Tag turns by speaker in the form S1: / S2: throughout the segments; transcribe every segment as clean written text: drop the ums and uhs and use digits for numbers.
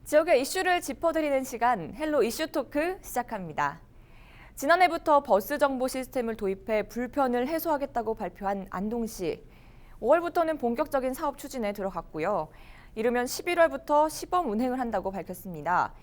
S1: 지역의 이슈를 짚어드리는 시간 헬로 이슈 토크 시작합니다. 지난해부터 버스 정보 시스템을 도입해 불편을 해소하겠다고 발표한 안동시. 5월부터는 본격적인 사업 추진에 들어갔고요. 이르면 11월부터 시범 운행을 한다고 밝혔습니다.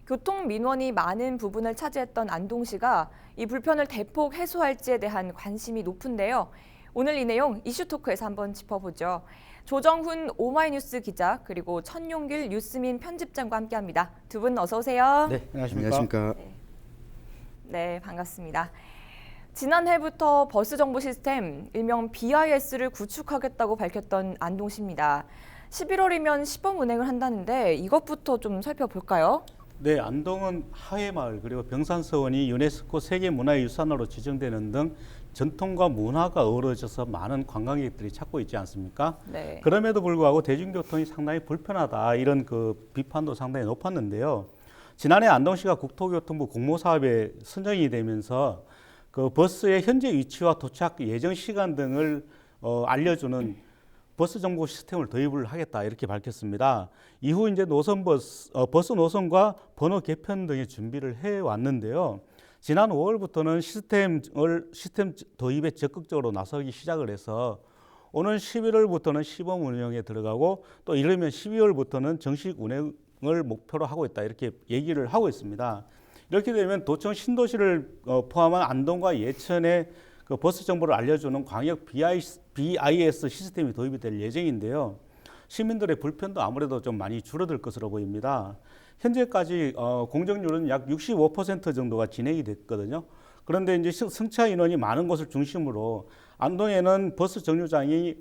S1: 교통 민원이 많은 부분을 차지했던 안동시가 이 불편을 대폭 해소할지에 대한 관심이 높은데요. 오늘 이 내용 이슈 토크에서 한번 짚어보죠. 조정훈 오마이뉴스 기자 그리고 천용길 뉴스민 편집장과 함께합니다. 두 분 어서 오세요.
S2: 네, 안녕하십니까.
S1: 네, 반갑습니다. 지난해부터 버스 정보 시스템, 일명 BIS를 구축하겠다고 밝혔던 안동시입니다. 11월이면 시범 운행을 한다는데 이것부터 좀 살펴볼까요?
S2: 네, 안동은 하회마을 그리고 병산서원이 유네스코 세계문화유산으로 지정되는 등 전통과 문화가 어우러져서 많은 관광객들이 찾고 있지 않습니까?
S1: 네.
S2: 그럼에도 불구하고 대중교통이 상당히 불편하다 이런 비판도 상당히 높았는데요. 지난해 안동시가 국토교통부 공모사업에 선정이 되면서 그 버스의 현재 위치와 도착 예정 시간 등을 알려주는 버스 정보 시스템을 도입을 하겠다 이렇게 밝혔습니다. 이후 이제 버스 노선과 번호 개편 등의 준비를 해 왔는데요. 지난 5월부터는 시스템 도입에 적극적으로 나서기 시작을 해서 오는 11월부터는 시범 운영에 들어가고 또 이르면 12월부터는 정식 운행을 목표로 하고 있다 이렇게 얘기를 하고 있습니다. 이렇게 되면 도청 신도시를 포함한 안동과 예천의 그 버스 정보를 알려주는 광역 BIS 시스템이 도입이 될 예정인데요. 시민들의 불편도 아무래도 좀 많이 줄어들 것으로 보입니다. 현재까지 공정률은 약 65% 정도가 진행이 됐거든요. 그런데 이제 승차 인원이 많은 곳을 중심으로 안동에는 버스 정류장이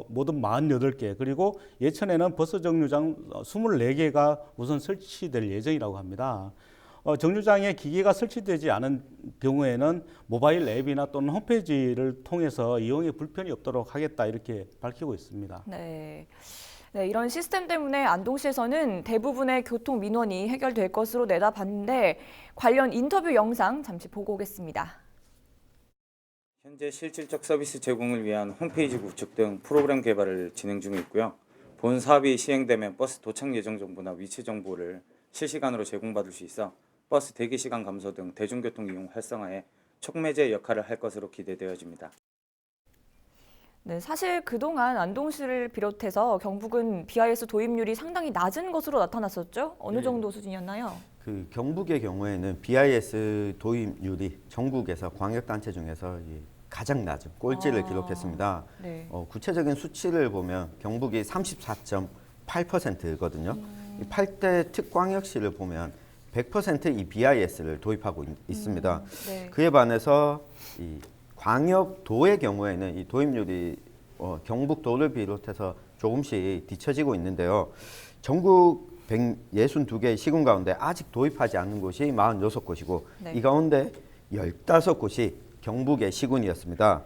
S2: 모두 48개 그리고 예천에는 버스 정류장 24개가 우선 설치될 예정이라고 합니다. 정류장에 기계가 설치되지 않은 경우에는 모바일 앱이나 또는 홈페이지를 통해서 이용에 불편이 없도록 하겠다 이렇게 밝히고 있습니다.
S1: 네. 네, 이런 시스템 때문에 안동시에서는 대부분의 교통 민원이 해결될 것으로 내다봤는데 관련 인터뷰 영상 잠시 보고 오겠습니다.
S3: 현재 실질적 서비스 제공을 위한 홈페이지 구축 등 프로그램 개발을 진행 중에 있고요. 본 사업이 시행되면 버스 도착 예정 정보나 위치 정보를 실시간으로 제공받을 수 있어 버스 대기 시간 감소 등 대중교통 이용 활성화에 촉매제 역할을 할 것으로 기대되어집니다.
S1: 네, 사실 그동안 안동시를 비롯해서 경북은 BIS 도입률이 상당히 낮은 것으로 나타났었죠? 어느 정도 수준이었나요?
S4: 그 경북의 경우에는 BIS 도입률이 전국에서 광역단체 중에서 가장 낮은 꼴찌를 기록했습니다.
S1: 네.
S4: 구체적인 수치를 보면 경북이 34.8%거든요. 이 8대 특광역시를 보면 100% 이 BIS를 도입하고 있습니다.
S1: 네.
S4: 그에 반해서 이 광역도의 경우에는 이 도입률이 경북도를 비롯해서 조금씩 뒤처지고 있는데요. 전국 162개의 시군 가운데 아직 도입하지 않은 곳이 46곳이고
S1: 네.
S4: 이 가운데 15곳이 경북의 시군이었습니다.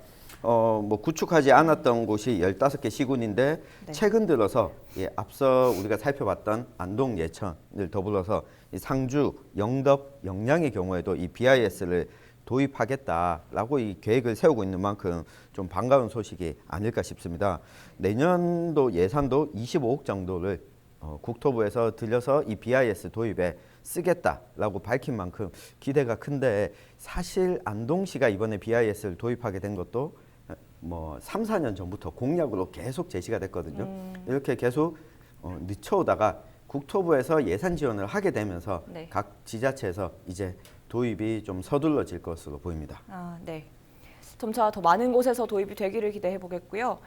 S4: 구축하지 않았던 곳이 15개 시군인데
S1: 네.
S4: 최근 들어서 앞서 우리가 살펴봤던 안동, 예천을 더불어서 이 상주, 영덕, 영양의 경우에도 이 BIS를 도입하겠다라고 이 계획을 세우고 있는 만큼 좀 반가운 소식이 아닐까 싶습니다. 내년도 예산도 25억 정도를 국토부에서 들여서 이 BIS 도입에 쓰겠다라고 밝힌 만큼 기대가 큰데 사실 안동시가 이번에 BIS를 도입하게 된 것도 3, 4년 전부터 공약으로 계속 제시가 됐거든요. 이렇게 계속 늦춰오다가 국토부에서 예산 지원을 하게 되면서
S1: 네.
S4: 각 지자체에서 이제 도입이 좀 서둘러질 것으로 보입니다.
S1: 네. 점차 더 많은 곳에서 도입이 되기를 기대해 보겠고요.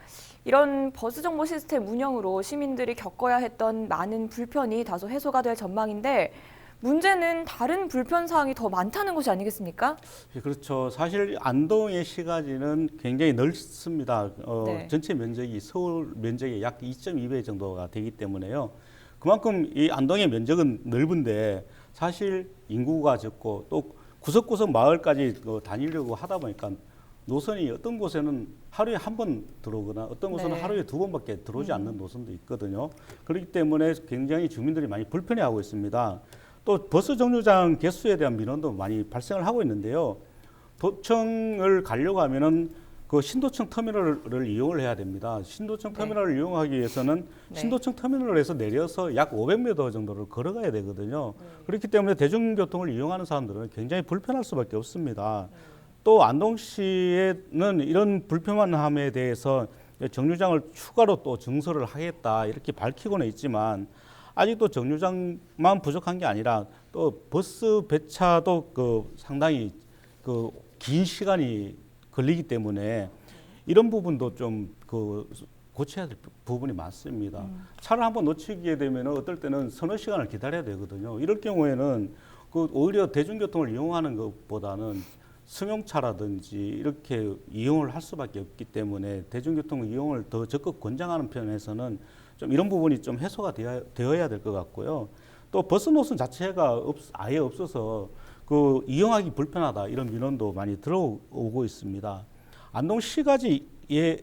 S1: 이런 버스 정보 시스템 운영으로 시민들이 겪어야 했던 많은 불편이 다소 해소가 될 전망인데 문제는 다른 불편 사항이 더 많다는 것이 아니겠습니까?
S2: 예, 그렇죠. 사실 안동의 시가지는 굉장히 넓습니다.
S1: 네.
S2: 전체 면적이 서울 면적의 약 2.2배 정도가 되기 때문에요. 그만큼 이 안동의 면적은 넓은데 사실 인구가 적고 또 구석구석 마을까지 다니려고 하다 보니까 노선이 어떤 곳에는 하루에 한 번 들어오거나 어떤 곳에는
S1: 네.
S2: 하루에 2번밖에 들어오지 않는 노선도 있거든요. 그렇기 때문에 굉장히 주민들이 많이 불편해하고 있습니다. 또 버스 정류장 개수에 대한 민원도 많이 발생을 하고 있는데요. 도청을 가려고 하면은 그 신도청 터미널을 이용을 해야 됩니다. 신도청
S1: 네.
S2: 터미널을 이용하기 위해서는
S1: 네.
S2: 신도청 터미널에서 내려서 약 500m 정도를 걸어가야 되거든요. 그렇기 때문에 대중교통을 이용하는 사람들은 굉장히 불편할 수밖에 없습니다. 또 안동시에는 이런 불편함에 대해서 정류장을 추가로 또 증설을 하겠다 이렇게 밝히고는 있지만 아직도 정류장만 부족한 게 아니라 또 버스 배차도 상당히 긴 시간이 걸리기 때문에 이런 부분도 좀 고쳐야 될 부분이 많습니다. 차를 한번 놓치게 되면 어떨 때는 서너 시간을 기다려야 되거든요. 이럴 경우에는 오히려 대중교통을 이용하는 것보다는 승용차라든지 이렇게 이용을 할 수밖에 없기 때문에 대중교통 이용을 더 적극 권장하는 편에서는 좀 이런 부분이 좀 해소가 되어야 될 것 같고요. 또 버스 노선 자체가 아예 없어서 이용하기 불편하다 이런 민원도 많이 들어오고 있습니다. 안동시까지에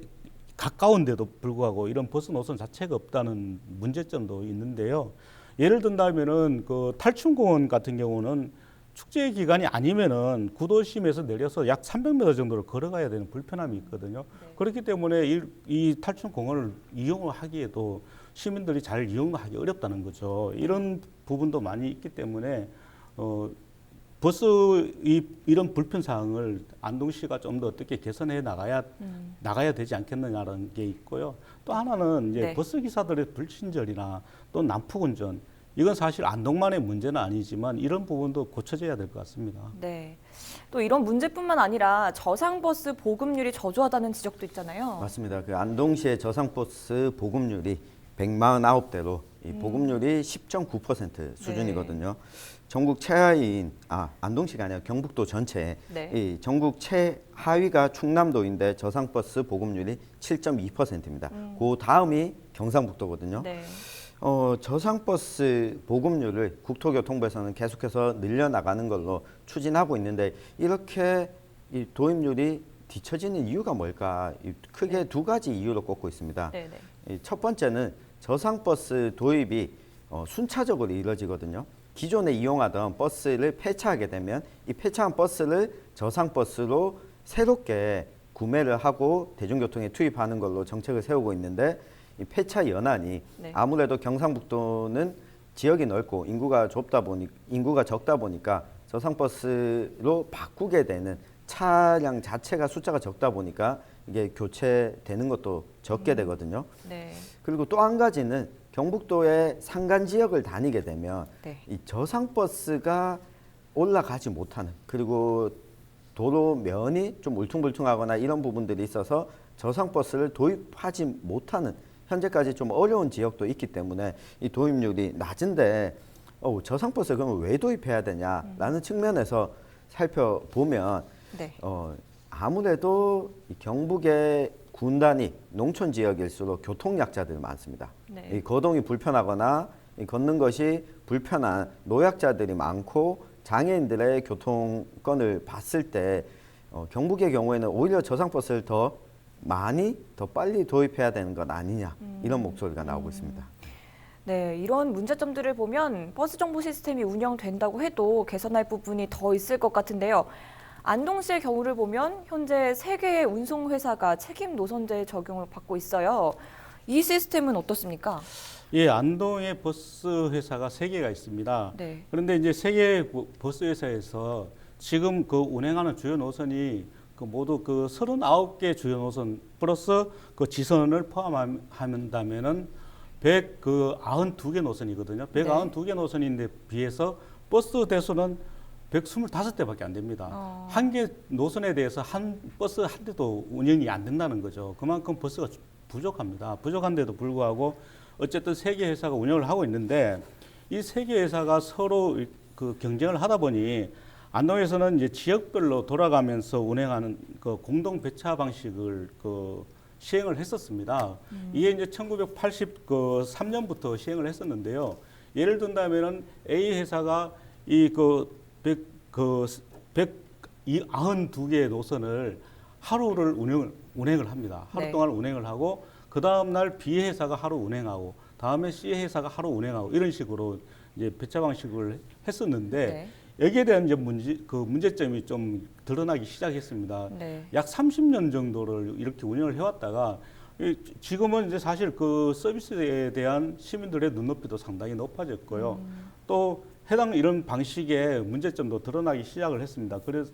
S2: 가까운데도 불구하고 이런 버스 노선 자체가 없다는 문제점도 있는데요. 예를 든다면은 탈춘공원 같은 경우는 축제 기간이 아니면은 구도심에서 내려서 약 300m 정도를 걸어가야 되는 불편함이 있거든요. 그렇기 때문에 이 탈춘공원을 이용하기에도 시민들이 잘 이용하기 어렵다는 거죠. 이런 부분도 많이 있기 때문에 버스 이런 불편 사항을 안동시가 좀 더 어떻게 개선해 나가야 되지 않겠느냐라는 게 있고요. 또 하나는 이제
S1: 네.
S2: 버스 기사들의 불친절이나 또 난폭운전 이건 사실 안동만의 문제는 아니지만 이런 부분도 고쳐져야 될 것 같습니다.
S1: 네. 또 이런 문제뿐만 아니라 저상버스 보급률이 저조하다는 지적도 있잖아요.
S4: 맞습니다. 안동시의 저상버스 보급률이 149대로 이 보급률이 10.9% 수준이거든요. 전국 최하위인 안동시가 아니라 경북도 전체
S1: 네.
S4: 이 전국 최하위가 충남도인데 저상버스 보급률이 7.2%입니다. 그 다음이 경상북도거든요.
S1: 네.
S4: 저상버스 보급률을 국토교통부에서는 계속해서 늘려나가는 걸로 추진하고 있는데 이렇게 이 도입률이 뒤처지는 이유가 뭘까? 크게 두 가지 이유로 꼽고 있습니다.
S1: 네네.
S4: 첫 번째는 저상버스 도입이 순차적으로 이루어지거든요. 기존에 이용하던 버스를 폐차하게 되면 이 폐차한 버스를 저상버스로 새롭게 구매를 하고 대중교통에 투입하는 걸로 정책을 세우고 있는데 이 폐차 연한이
S1: 네.
S4: 아무래도 경상북도는 지역이 넓고 인구가 적다 보니까 저상버스로 바꾸게 되는 차량 자체가 숫자가 적다 보니까 이게 교체되는 것도 적게 되거든요.
S1: 네.
S4: 그리고 또 한 가지는 경북도의 산간 지역을 다니게 되면
S1: 네.
S4: 이 저상버스가 올라가지 못하는 그리고 도로면이 좀 울퉁불퉁하거나 이런 부분들이 있어서 저상버스를 도입하지 못하는 현재까지 좀 어려운 지역도 있기 때문에 이 도입률이 낮은데 저상버스 그러면 왜 도입해야 되냐라는 측면에서 살펴보면
S1: 네.
S4: 아무래도 이 경북의 군단이 농촌 지역일수록 교통약자들이 많습니다.
S1: 네.
S4: 이 거동이 불편하거나 이 걷는 것이 불편한 노약자들이 많고 장애인들의 교통권을 봤을 때 경북의 경우에는 오히려 저상버스를 더 빨리 도입해야 되는 것 아니냐 이런 목소리가 나오고 있습니다.
S1: 네, 이런 문제점들을 보면 버스 정보 시스템이 운영된다고 해도 개선할 부분이 더 있을 것 같은데요. 안동시의 경우를 보면 현재 3개의 운송회사가 책임 노선제 적용을 받고 있어요. 이 시스템은 어떻습니까?
S2: 예, 안동에 버스 회사가 3개가 있습니다.
S1: 네.
S2: 그런데 이제 3개 버스 회사에서 지금 운행하는 주요 노선이 모두 39개 주요 노선 플러스 지선을 포함한다면은 192개 노선이거든요. 192개 노선인데 비해서 버스 대수는 125대밖에 안 됩니다. 한 개 노선에 대해서 버스 한 대도 운영이 안 된다는 거죠. 그만큼 버스가 부족합니다. 부족한데도 불구하고 어쨌든 3개 회사가 운영을 하고 있는데 이 3개 회사가 서로 경쟁을 하다 보니 안동에서는 이제 지역별로 돌아가면서 운행하는 공동 배차 방식을 시행을 했었습니다. 이게 이제 1983년부터 시행을 했었는데요. 예를 든다면은 A 회사가 이 192개의 노선을 하루를 운행을 합니다. 하루
S1: 네.
S2: 동안 운행을 하고 그 다음 날 B 회사가 하루 운행하고 다음에 C 회사가 하루 운행하고 이런 식으로 이제 배차 방식을 했었는데
S1: 네.
S2: 여기에 대한 이제 문제점이 좀 드러나기 시작했습니다.
S1: 네.
S2: 약 30년 정도를 이렇게 운영을 해왔다가 지금은 이제 사실 그 서비스에 대한 시민들의 눈높이도 상당히 높아졌고요. 또 해당 이런 방식의 문제점도 드러나기 시작을 했습니다. 그래서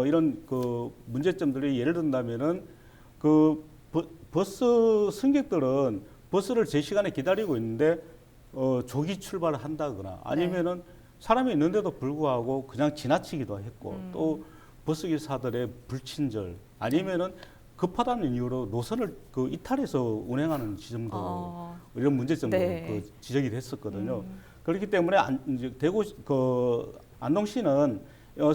S2: 이런 그 문제점들이 예를 든다면은 그 버스 승객들은 버스를 제 시간에 기다리고 있는데 조기 출발을 한다거나 아니면은 사람이 있는데도 불구하고 그냥 지나치기도 했고 또 버스 기사들의 불친절 아니면은 급하다는 이유로 노선을 그 이탈해서 운행하는 지점도 이런 문제점도
S1: 네.
S2: 그 지적이 됐었거든요. 그렇기 때문에 이제 안동시는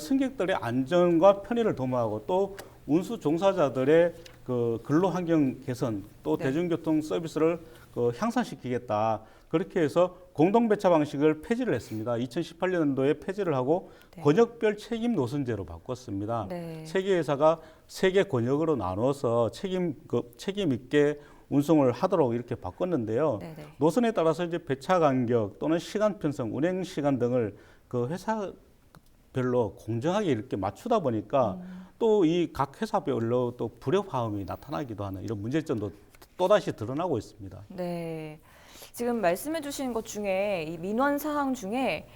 S2: 승객들의 안전과 편의를 도모하고 또 운수 종사자들의 그 근로 환경 개선 또
S1: 네.
S2: 대중교통 서비스를 향상시키겠다. 그렇게 해서 공동배차 방식을 폐지를 했습니다. 2018년도에 폐지를 하고
S1: 네.
S2: 권역별 책임 노선제로 바꿨습니다.
S1: 네.
S2: 세 개 회사가 세 개 권역으로 나눠서 책임 있게 운송을 하도록 이렇게 바꿨는데요.
S1: 네, 네.
S2: 노선에 따라서 이제 배차 간격 또는 시간 편성, 운행 시간 등을 그 회사별로 공정하게 이렇게 맞추다 보니까 또 이 각 회사별로 또 불협화음이 나타나기도 하는 이런 문제점도 또다시 드러나고 있습니다.
S1: 네. 지금 말씀해 주신 것 중에 이 민원 사항 중에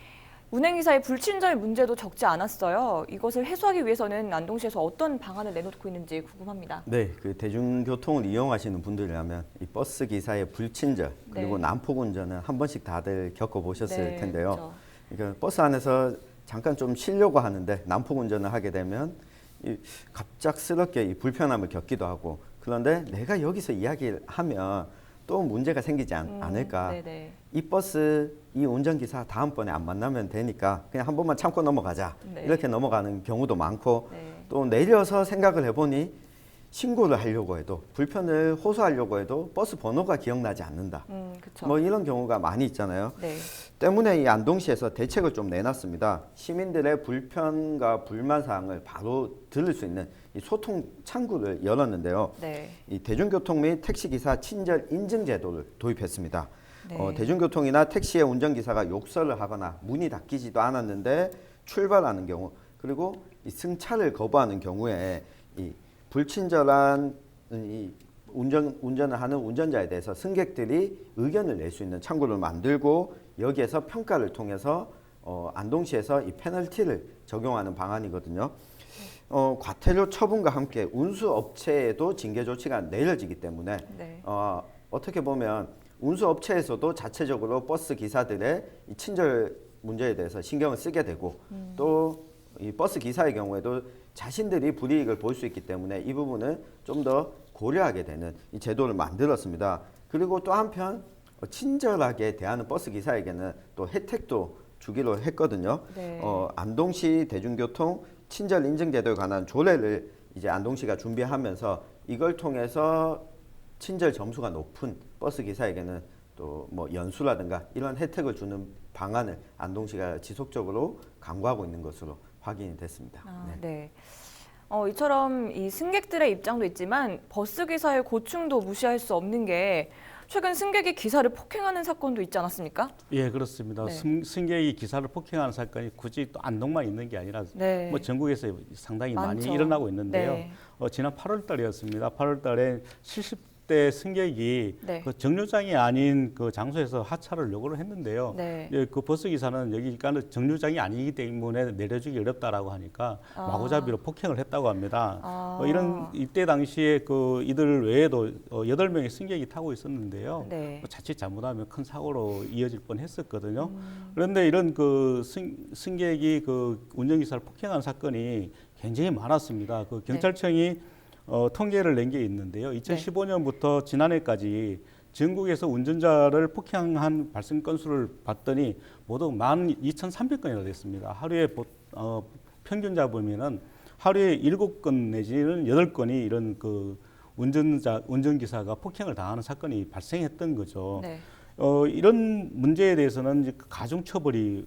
S1: 운행기사의 불친절 문제도 적지 않았어요. 이것을 해소하기 위해서는 안동시에서 어떤 방안을 내놓고 있는지 궁금합니다.
S4: 네, 그 대중교통을 이용하시는 분들이라면 이 버스 기사의 불친절 그리고
S1: 네.
S4: 난폭 운전은 한 번씩 다들 겪어보셨을
S1: 네,
S4: 텐데요.
S1: 그렇죠.
S4: 그러니까 버스 안에서 잠깐 좀 쉬려고 하는데 난폭 운전을 하게 되면 갑작스럽게 이 불편함을 겪기도 하고 그런데 내가 여기서 이야기를 하면 또 문제가 생기지 않을까.
S1: 네네.
S4: 이 버스 이 운전기사 다음번에 안 만나면 되니까 그냥 한 번만 참고 넘어가자.
S1: 네.
S4: 이렇게 넘어가는 경우도 많고
S1: 네.
S4: 또 내려서 생각을 해보니 신고를 하려고 해도 불편을 호소하려고 해도 버스 번호가 기억나지 않는다.
S1: 그렇죠.
S4: 뭐 이런 경우가 많이 있잖아요.
S1: 네.
S4: 때문에 이 안동시에서 대책을 좀 내놨습니다. 시민들의 불편과 불만 사항을 바로 들을 수 있는 이 소통 창구를 열었는데요.
S1: 네.
S4: 이 대중교통 및 택시기사 친절 인증 제도를 도입했습니다.
S1: 네.
S4: 대중교통이나 택시의 운전기사가 욕설을 하거나 문이 닫히지도 않았는데 출발하는 경우 그리고 이 승차를 거부하는 경우에 이 불친절한 이 운전을 하는 운전자에 대해서 승객들이 의견을 낼 수 있는 창구를 만들고 여기에서 평가를 통해서 안동시에서 이 페널티를 적용하는 방안이거든요. 과태료 처분과 함께 운수업체에도 징계 조치가 내려지기 때문에
S1: 네.
S4: 어떻게 보면 운수업체에서도 자체적으로 버스 기사들의 이 친절 문제에 대해서 신경을 쓰게 되고 또 이 버스 기사의 경우에도 자신들이 불이익을 볼 수 있기 때문에 이 부분을 좀 더 고려하게 되는 이 제도를 만들었습니다. 그리고 또 한편 친절하게 대하는 버스 기사에게는 또 혜택도 주기로 했거든요.
S1: 네.
S4: 안동시 대중교통 친절 인증 제도에 관한 조례를 이제 안동시가 준비하면서 이걸 통해서 친절 점수가 높은 버스 기사에게는 또 뭐 연수라든가 이런 혜택을 주는 방안을 안동시가 지속적으로 강구하고 있는 것으로 확인이 됐습니다.
S1: 네. 이처럼 이 승객들의 입장도 있지만 버스 기사의 고충도 무시할 수 없는 게 최근 승객이 기사를 폭행하는 사건도 있지 않았습니까?
S2: 예, 그렇습니다.
S1: 네.
S2: 승객이 기사를 폭행하는 사건이 굳이 또 안동만 있는 게 아니라
S1: 네.
S2: 뭐 전국에서 상당히
S1: 많죠.
S2: 많이 일어나고 있는데요.
S1: 네.
S2: 지난 8월 달이었습니다. 8월 달에 70대 승객이
S1: 네.
S2: 그 정류장이 아닌 그 장소에서 하차를 요구를 했는데요.
S1: 네.
S2: 예, 그 버스 기사는 여기가 정류장이 아니기 때문에 내려주기 어렵다라고 하니까 마구잡이로 폭행을 했다고 합니다. 이때 당시에 그 이들 외에도 8명의 승객이 타고 있었는데요.
S1: 네.
S2: 자칫 잘못하면 큰 사고로 이어질 뻔했었거든요. 그런데 이런 그 승객이 그 운전기사를 폭행한 사건이 굉장히 많았습니다. 그 경찰청이 통계를 낸 게 있는데요. 2015년부터 지난해까지 전국에서 운전자를 폭행한 발생 건수를 봤더니 모두 12,300건이나 됐습니다. 하루에 평균 잡으면은 하루에 7건 내지는 8건이 이런 그 운전기사가 폭행을 당하는 사건이 발생했던 거죠.
S1: 네.
S2: 이런 문제에 대해서는 이제 가중처벌이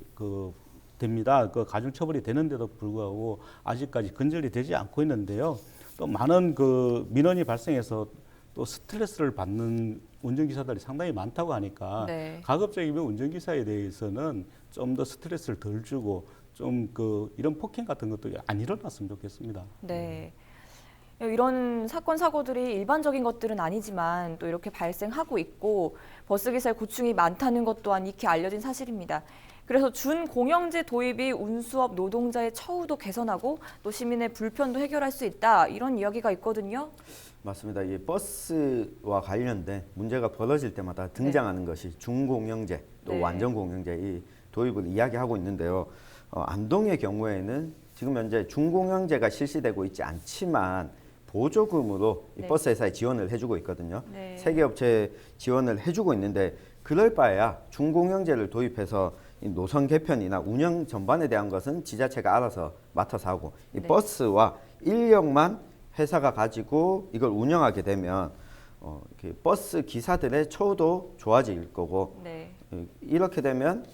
S2: 됩니다. 그 가중처벌이 되는데도 불구하고 아직까지 근절이 되지 않고 있는데요. 또 많은 그 민원이 발생해서 또 스트레스를 받는 운전기사들이 상당히 많다고 하니까
S1: 네.
S2: 가급적이면 운전기사에 대해서는 좀 더 스트레스를 덜 주고 좀 이런 폭행 같은 것도 안 일어났으면 좋겠습니다.
S1: 네. 이런 사건 사고들이 일반적인 것들은 아니지만 또 이렇게 발생하고 있고 버스 기사의 고충이 많다는 것 또한 익히 알려진 사실입니다. 그래서 준공영제 도입이 운수업 노동자의 처우도 개선하고 또 시민의 불편도 해결할 수 있다 이런 이야기가 있거든요.
S4: 맞습니다. 이 버스와 관련된 문제가 벌어질 때마다 등장하는 것이 준공영제 또
S1: 네.
S4: 완전공영제 이 도입을 이야기하고 있는데요. 안동의 경우에는 지금 현재 준공영제가 실시되고 있지 않지만 보조금으로 이
S1: 네.
S4: 버스 회사에 지원을 해주고 있거든요.
S1: 네.
S4: 세 개 업체 지원을 해주고 있는데 그럴 바에야 준공영제를 도입해서 이 노선 개편이나 운영 전반에 대한 것은 지자체가 알아서 맡아서 하고 이
S1: 네.
S4: 버스와 인력만 회사가 가지고 이걸 운영하게 되면 이렇게 버스 기사들의 처우도 좋아질 거고
S1: 네.
S4: 이렇게 되면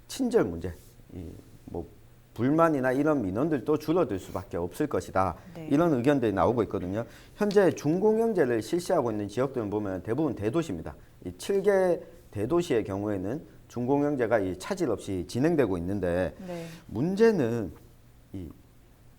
S4: 친절 문제, 뭐 불만이나 이런 민원들도 줄어들 수밖에 없을 것이다.
S1: 네.
S4: 이런 의견들이 나오고 있거든요. 현재 준공영제를 실시하고 있는 지역들은 보면 대부분 대도시입니다. 이 7개 대도시의 경우에는 준공영제가 이 차질 없이 진행되고 있는데
S1: 네.
S4: 문제는 이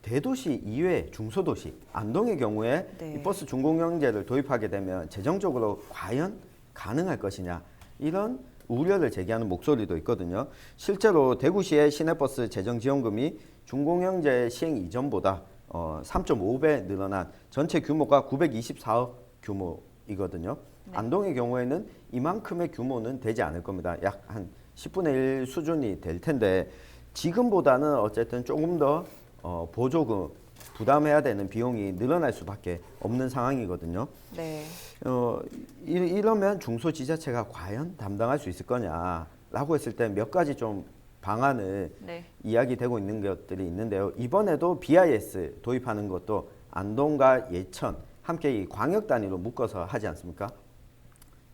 S4: 대도시 이외 중소도시 안동의 경우에
S1: 네.
S4: 이 버스 준공영제를 도입하게 되면 재정적으로 과연 가능할 것이냐 이런 우려를 제기하는 목소리도 있거든요. 실제로 대구시의 시내버스 재정지원금이 준공영제 시행 이전보다 3.5배 늘어난 전체 규모가 924억 규모이거든요.
S1: 네.
S4: 안동의 경우에는 이만큼의 규모는 되지 않을 겁니다. 약 한 10분의 1 수준이 될 텐데 지금보다는 어쨌든 조금 더 보조금 부담해야 되는 비용이 늘어날 수밖에 없는 상황이거든요.
S1: 네.
S4: 이러면 중소지자체가 과연 담당할 수 있을 거냐라고 했을 때 몇 가지 좀 방안을
S1: 네.
S4: 이야기되고 있는 것들이 있는데요. 이번에도 BIS 도입하는 것도 안동과 예천 함께 이 광역 단위로 묶어서 하지 않습니까?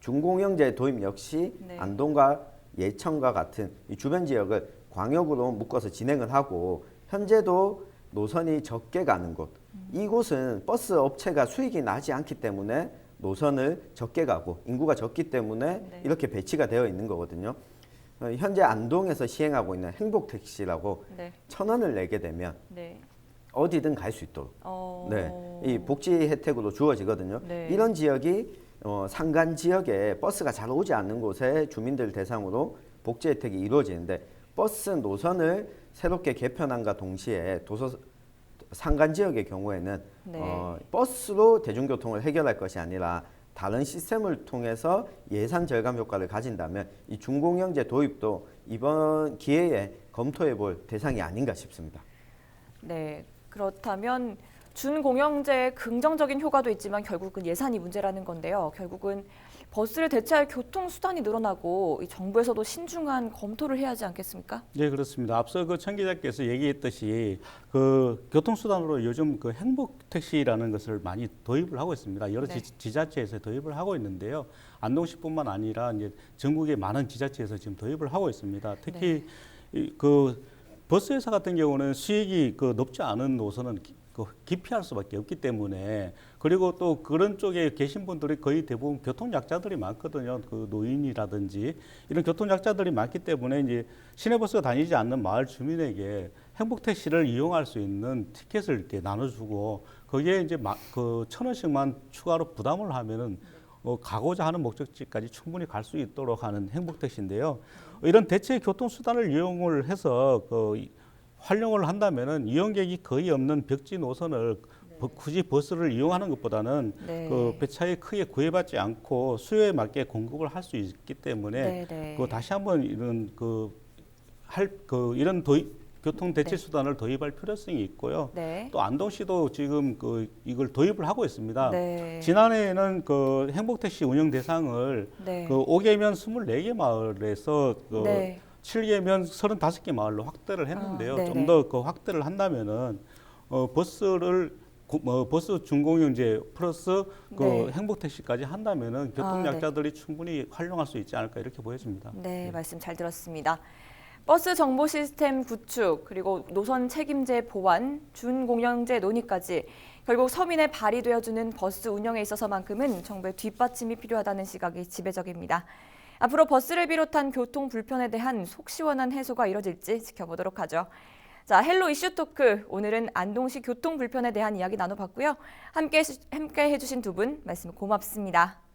S4: 준공영제 도입 역시
S1: 네.
S4: 안동과 예천과 같은 이 주변 지역을 광역으로 묶어서 진행을 하고 현재도 노선이 적게 가는 곳 이곳은 버스 업체가 수익이 나지 않기 때문에 노선을 적게 가고 인구가 적기 때문에
S1: 네.
S4: 이렇게 배치가 되어 있는 거거든요. 현재 안동에서 시행하고 있는 행복택시라고
S1: 네.
S4: 1,000원을 내게 되면
S1: 네.
S4: 어디든 갈 수 있도록 네, 이 복지 혜택으로 주어지거든요.
S1: 네.
S4: 이런 지역이 산간 지역에 버스가 잘 오지 않는 곳에 주민들 대상으로 복지 혜택이 이루어지는데 버스 노선을 새롭게 개편함과 동시에 산간 지역의 경우에는
S1: 네.
S4: 버스로 대중교통을 해결할 것이 아니라 다른 시스템을 통해서 예산 절감 효과를 가진다면 이 준공영제 도입도 이번 기회에 검토해 볼 대상이 아닌가 싶습니다.
S1: 네. 그렇다면 준공영제의 긍정적인 효과도 있지만 결국은 예산이 문제라는 건데요. 결국은 버스를 대체할 교통수단이 늘어나고 이 정부에서도 신중한 검토를 해야 하지 않겠습니까?
S2: 네, 그렇습니다. 앞서 천 기자께서 얘기했듯이 교통수단으로 요즘 행복택시라는 것을 많이 도입을 하고 있습니다. 여러
S1: 네.
S2: 지자체에서 도입을 하고 있는데요. 안동시뿐만 아니라 이제 전국의 많은 지자체에서 지금 도입을 하고 있습니다. 특히 버스 회사 같은 경우는 수익이 높지 않은 노선은 기피할 수밖에 없기 때문에 그리고 또 그런 쪽에 계신 분들이 거의 대부분 교통약자들이 많거든요. 노인이라든지 이런 교통약자들이 많기 때문에 이제 시내버스가 다니지 않는 마을 주민에게 행복택시를 이용할 수 있는 티켓을 이렇게 나눠주고 거기에 이제 1,000원씩만 추가로 부담을 하면은 가고자 하는 목적지까지 충분히 갈 수 있도록 하는 행복택시인데요. 이런 대체 교통수단을 이용을 해서 활용을 한다면은 이용객이 거의 없는 벽지 노선을 굳이 버스를 이용하는 것보다는
S1: 네.
S2: 배차에 크게 구애받지 않고 수요에 맞게 공급을 할 수 있기 때문에
S1: 네, 네.
S2: 다시 한번 이런 이런 교통 대체
S1: 네.
S2: 수단을 도입할 필요성이 있고요.
S1: 네.
S2: 또 안동시도 지금 이걸 도입을 하고 있습니다.
S1: 네.
S2: 지난해에는 행복택시 운영 대상을
S1: 네.
S2: 5개면 24개 마을에서
S1: 네.
S2: 7개면 35개 마을로 확대를 했는데요.
S1: 네네.
S2: 좀 더 확대를 한다면은 버스 준공영제 플러스
S1: 네.
S2: 행복택시까지 한다면은 교통약자들이 충분히 활용할 수 있지 않을까 이렇게 보여집니다.
S1: 네, 말씀 잘 들었습니다. 버스 정보 시스템 구축, 그리고 노선 책임제 보완, 준공영제 논의까지 결국 서민의 발이 되어주는 버스 운영에 있어서만큼은 정부의 뒷받침이 필요하다는 시각이 지배적입니다. 앞으로 버스를 비롯한 교통 불편에 대한 속 시원한 해소가 이뤄질지 지켜보도록 하죠. 자, 헬로 이슈 토크. 오늘은 안동시 교통 불편에 대한 이야기 나눠봤고요. 함께 해주신 두 분 말씀 고맙습니다.